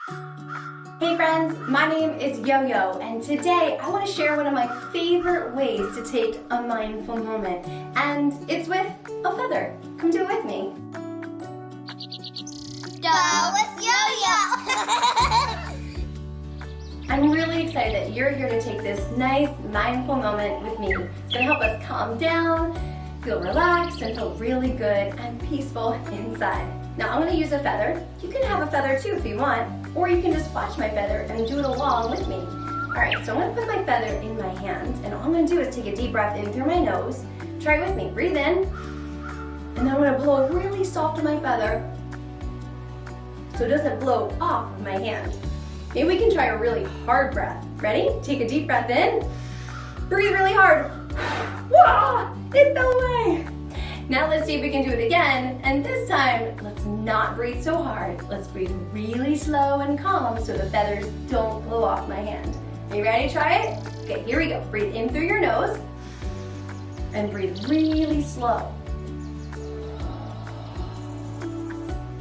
Hey friends, my name is Yo-Yo, and today I want to share one of my favorite ways to take a mindful moment, and it's with a feather. Come do it with me. Go with Yo-Yo! I'm really excited that you're here to take this nice mindful moment with me. It's going to help us calm down, feel relaxed, and feel really good and peaceful inside. Now I'm going to use a feather. You can have a feather too if you want, or you can just watch my feather and do it along with me. Alright, so I'm going to put my feather in my hand, and all I'm going to do is take a deep breath in through my nose. Try it with me. Breathe in, and then I'm going to blow really soft on my feather so it doesn't blow off of my hand. Maybe we can try a really hard breath. Ready? Take a deep breath in. Breathe really hard. Wah! It fell away. Now let's see if we can do it again. And this time, let's not breathe so hard. Let's breathe really slow and calm so the feathers don't blow off my hand. Are you ready to try it? Okay, here we go. Breathe in through your nose and breathe really slow.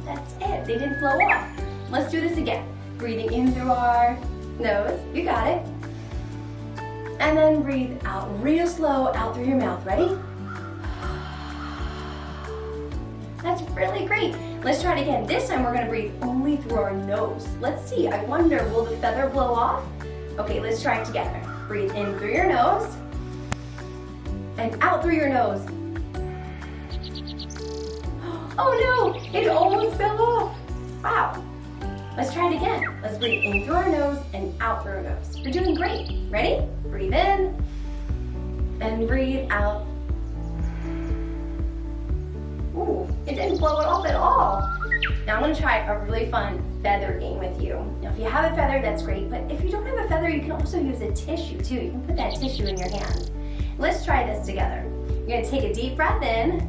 That's it. They didn't blow off. Let's do this again. Breathing in through our nose. You got it. And then breathe out real slow out through your mouth. Ready? That's really great. Let's try it again. This time we're going to breathe only through our nose. Let's see. I wonder, will the feather blow off? Okay, let's try it together. Breathe in through your nose and out through your nose. Oh no, it almost fell off. Wow. Let's try it again. Let's breathe in through our nose and out through our nose. We're doing great. Ready? Breathe in and breathe out. Ooh, it didn't blow it off at all. Now I'm going to try a really fun feather game with you. Now if you have a feather, that's great, but if you don't have a feather, you can also use a tissue too. You can put that tissue in your hand. Let's try this together. You're going to take a deep breath in,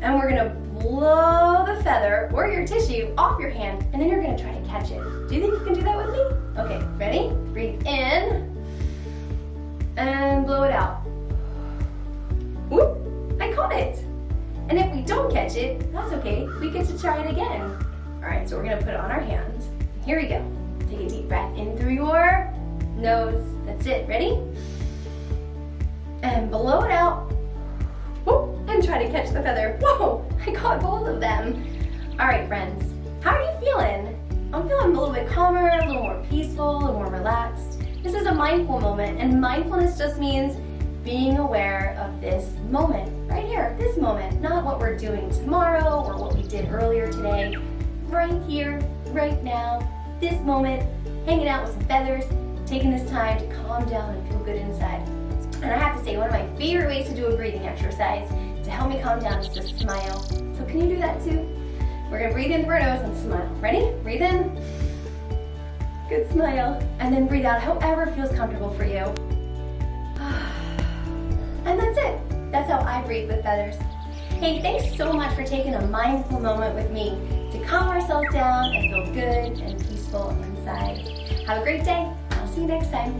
and we're going to blow the feather or your tissue off your hand, and then you're going to try to catch it. Do you think you can do that with me? Okay, ready? Breathe in and blow it out. Whoop, I caught it. And if we don't catch it, that's okay. We get to try it again. All right, so we're going to put it on our hands. Here we go. Take a deep breath in through your nose. That's it. Ready? And blow it out. Whoop, and try to catch the feather. Whoa, I caught both of them. All right, friends, how are you feeling? I'm feeling a little bit calmer, a little more peaceful, a little more relaxed. This is a mindful moment, and mindfulness just means being aware of this moment, right here, this moment, not what we're doing tomorrow or what we did earlier today. Right here, right now, this moment, hanging out with some feathers, taking this time to calm down and feel good inside. And I have to say, one of my favorite ways to do a breathing exercise to help me calm down is to smile. So can you do that too? We're gonna breathe in through our nose and smile. Ready? Breathe in. Good smile. And then breathe out however feels comfortable for you. And that's it. That's how I breathe with feathers. Hey, thanks so much for taking a mindful moment with me to calm ourselves down and feel good and peaceful inside. Have a great day. I'll see you next time.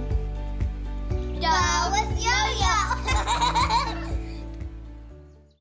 Go with Yo-Yo!